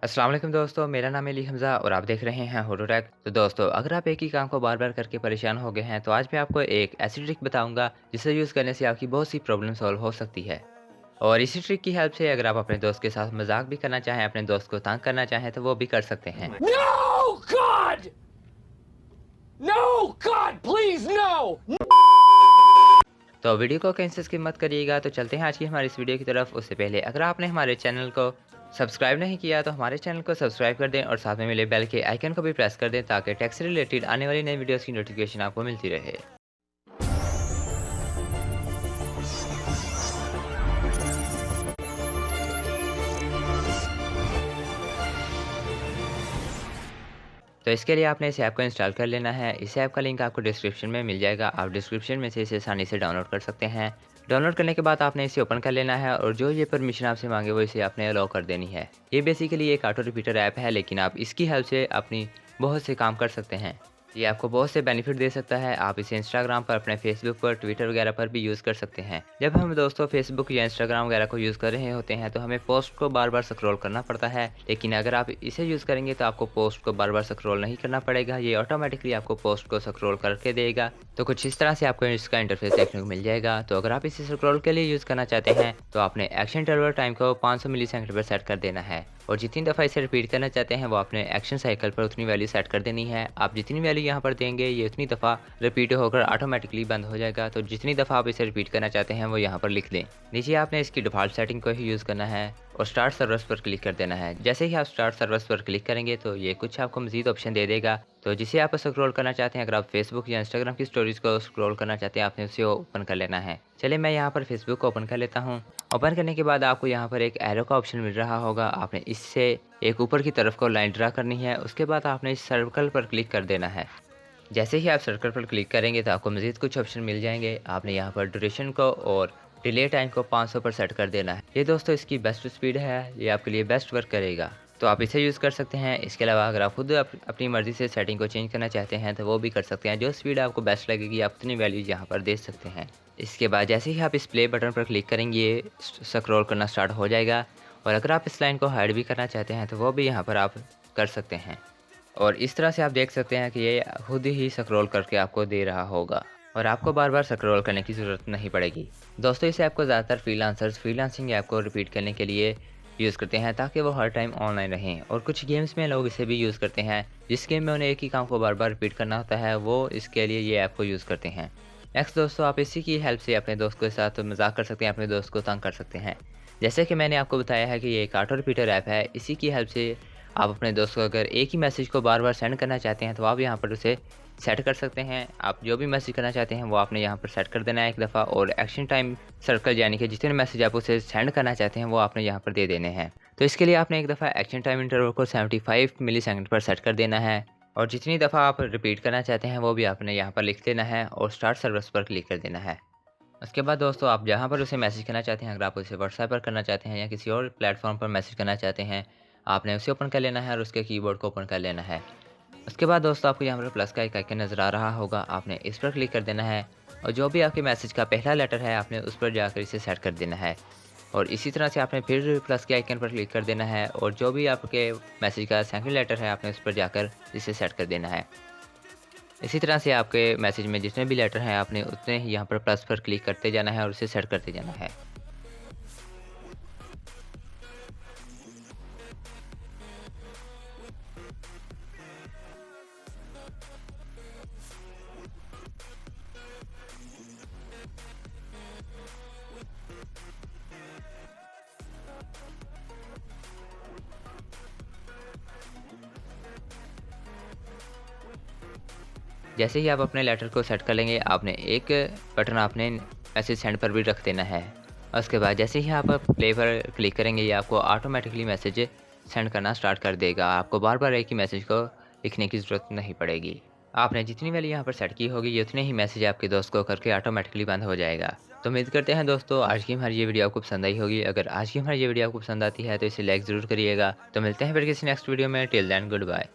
अस्सलाम वालेकुम दोस्तों, मेरा नाम है अली हमज़ा और आप देख रहे हैं होटोटेक। तो दोस्तों, अगर आप एक ही काम को बार-बार करके परेशान हो गए हैं, तो आज मैं आपको एक ऐसी ट्रिक बताऊँगा, जिसे यूज़ करने से आपकी बहुत सी प्रॉब्लम सॉल्व हो सकती है। और इसी ट्रिक की हेल्प से अगर आप अपने दोस्त के साथ मज़ाक भी करना चाहें, अपने दोस्त को तंग करना चाहें, तो वो भी कर सकते Oh हैं। my No, God! No, God, please, no! तो वीडियो को कहीं से स्किप मत करिएगा, तो चलते हैं आज की हमारी इस वीडियो की तरफ। उससे पहले अगर आपने हमारे चैनल को सब्सक्राइब नहीं किया, तो हमारे चैनल को सब्सक्राइब कर दें और साथ में मिले बेल के आइकन को भी प्रेस कर दें, ताकि टैक्स से रिलेटेड आने वाली नई वीडियोज़ की नोटिफिकेशन आपको मिलती रहे। तो इसके लिए आपने इस ऐप को इंस्टॉल कर लेना है। इस ऐप का लिंक आपको डिस्क्रिप्शन में मिल जाएगा। आप डिस्क्रिप्शन में से इसे आसानी से डाउनलोड कर सकते हैं। डाउनलोड करने के बाद आपने इसे ओपन कर लेना है और जो ये परमिशन आपसे मांगे वो इसे आपने अलाउ कर देनी है। ये बेसिकली एक ऑटो रिपीटर ऐप है, लेकिन आप इसकी हेल्प से अपनी बहुत से काम कर सकते हैं। ये आपको बहुत से बेनिफिट दे सकता है। आप इसे इंस्टाग्राम पर, अपने फेसबुक पर, ट्विटर वगैरह पर भी यूज़ कर सकते हैं। जब हम दोस्तों फेसबुक या इंस्टाग्राम वगैरह को यूज़ कर रहे होते हैं, तो हमें पोस्ट को बार बार स्क्रॉल करना पड़ता है, लेकिन अगर आप इसे यूज़ करेंगे तो आपको पोस्ट को बार बार स्क्रॉल नहीं करना पड़ेगा। ये ऑटोमेटिकली आपको पोस्ट को स्क्रॉल करके देगा। तो कुछ इस तरह से आपको इसका इंटरफेस देखने को मिल जाएगा। तो अगर आप इसे स्क्रॉल के लिए यूज़ करना चाहते हैं, तो आपने एक्शन इंटरवल टाइम को 500 मिली सेकंड पर सेट कर देना है और जितनी दफ़ा इसे रिपीट करना चाहते हैं, वो आपने एक्शन साइकिल पर उतनी वैल्यू सेट कर देनी है। आप जितनी वैल्यू यहाँ पर देंगे, ये उतनी दफ़ा रिपीट होकर ऑटोमेटिकली बंद हो जाएगा। तो जितनी दफ़ा आप इसे रिपीट करना चाहते हैं, वो यहाँ पर लिख दें। नीचे आपने इसकी डिफ़ॉल्ट सेटिंग को ही यूज़ करना है और स्टार्ट सर्वर्स पर क्लिक कर देना है। जैसे ही आप स्टार्ट सर्वर्स पर क्लिक करेंगे, तो ये कुछ आपको मज़ीद ऑप्शन दे देगा। तो जिसे आप स्क्रॉल करना चाहते हैं, अगर आप फेसबुक या इंस्टाग्राम की स्टोरीज़ को स्क्रॉल करना चाहते हैं, आपने उसे ओपन कर लेना है। चलिए मैं यहाँ पर फेसबुक को ओपन कर लेता हूँ। ओपन करने के बाद आपको यहाँ पर एक एरो का ऑप्शन मिल रहा होगा। आपने इससे एक ऊपर की तरफ को लाइन ड्रा करनी है। उसके बाद आपने इस सर्कल पर क्लिक कर देना है। जैसे ही आप सर्कल पर क्लिक करेंगे, तो आपको मज़ीद कुछ ऑप्शन मिल जाएंगे। आपने यहाँ पर ड्यूरेशन को और डिले टाइम को 500 पर सेट कर देना है। ये दोस्तों इसकी बेस्ट स्पीड है, ये आपके लिए बेस्ट वर्क करेगा, तो आप इसे यूज़ कर सकते हैं। इसके अलावा अगर आप खुद अपनी मर्ज़ी से सेटिंग को चेंज करना चाहते हैं, तो वो भी कर सकते हैं। जो स्पीड आपको बेस्ट लगेगी, आप उतनी वैल्यू यहाँ पर दे सकते हैं। इसके बाद जैसे ही आप इस प्ले बटन पर क्लिक करेंगे, ये स्क्रॉल करना स्टार्ट हो जाएगा। और अगर आप इस लाइन को हाइड भी करना चाहते हैं, तो वो भी यहाँ पर आप कर सकते हैं। और इस तरह से आप देख सकते हैं कि ये खुद ही स्क्रॉल करके आपको दे रहा होगा और आपको बार बार स्क्रॉल करने की ज़रूरत नहीं पड़ेगी। दोस्तों, इस ऐप को ज़्यादातर फ्रीलांसिंग ऐप को रिपीट करने के लिए यूज़ करते हैं, ताकि वो हर टाइम ऑनलाइन रहें। और कुछ गेम्स में लोग इसे भी यूज़ करते हैं, जिस गेम में उन्हें एक ही काम को बार बार रिपीट करना होता है, वो इसके लिए ये ऐप को यूज़ करते हैं। नेक्स्ट दोस्तों, आप इसी की हेल्प से अपने दोस्त के साथ मजाक कर सकते हैं, अपने दोस्त को तंग कर सकते हैं। जैसे कि मैंने आपको बताया है कि ये एक ऑटो रिपीटर ऐप है। इसी की हेल्प से आप अपने दोस्त को अगर एक ही मैसेज को बार बार सेंड करना चाहते हैं, तो आप यहाँ पर उसे सेट कर सकते हैं। आप जो भी मैसेज करना चाहते हैं, वो आपने यहाँ पर सेट कर देना है एक दफ़ा। और एक्शन टाइम सर्कल, यानी कि जितने मैसेज आप उसे सेंड करना चाहते हैं, वो आपने यहाँ पर दे देने हैं। तो इसके लिए आपने एक दफ़ा एक्शन टाइम इंटरवल को 75 मिली सेकंड पर सेट कर देना है और जितनी दफ़ा आप रिपीट करना चाहते हैं, वो भी आपने यहाँ पर लिख देना है और स्टार्ट सर्विस पर क्लिक कर देना है। उसके बाद दोस्तों, आप जहाँ पर उसे मैसेज करना चाहते हैं, अगर आप उसे व्हाट्सएप पर करना चाहते हैं या किसी और प्लेटफॉर्म पर मैसेज करना चाहते हैं, आपने उसे ओपन कर लेना है और उसके कीबोर्ड को ओपन कर लेना है। उसके बाद दोस्तों, आपको यहाँ पर प्लस का एक आइकन नज़र आ रहा होगा। आपने इस पर क्लिक कर देना है और जो भी आपके मैसेज का पहला लेटर है, आपने उस पर जाकर इसे सेट कर देना है। और इसी तरह से आपने फिर प्लस के आइकन पर क्लिक कर देना है और जो भी आपके मैसेज का सेकंड लेटर है, आपने उस पर जाकर इसे सेट कर देना है। इसी तरह से आपके मैसेज में जितने भी लेटर हैं, आपने उतने ही यहाँ पर प्लस पर क्लिक करते जाना है और उसे सेट करते जाना है। जैसे ही आप अपने लेटर को सेट कर लेंगे, आपने एक बटन आपने मैसेज सेंड पर भी रख देना है। और उसके बाद जैसे ही आप प्ले पर क्लिक करेंगे, ये आपको ऑटोमेटिकली मैसेज सेंड करना स्टार्ट कर देगा। आपको बार बार एक ही मैसेज को लिखने की ज़रूरत नहीं पड़ेगी। आपने जितनी वैल्यू यहाँ पर सेट की होगी, ये उतने ही मैसेज आपके दोस्त को करके ऑटोमेटिकली बंद हो जाएगा। तो उम्मीद करते हैं दोस्तों, आज की हमारी ये वीडियो आपको पसंद आई होगी। अगर आज की हमारी ये वीडियो आपको पसंद आती है, तो इसे लाइक ज़रूर करिएगा। तो मिलते हैं फिर किसी नेक्स्ट वीडियो में। Till then, good bye.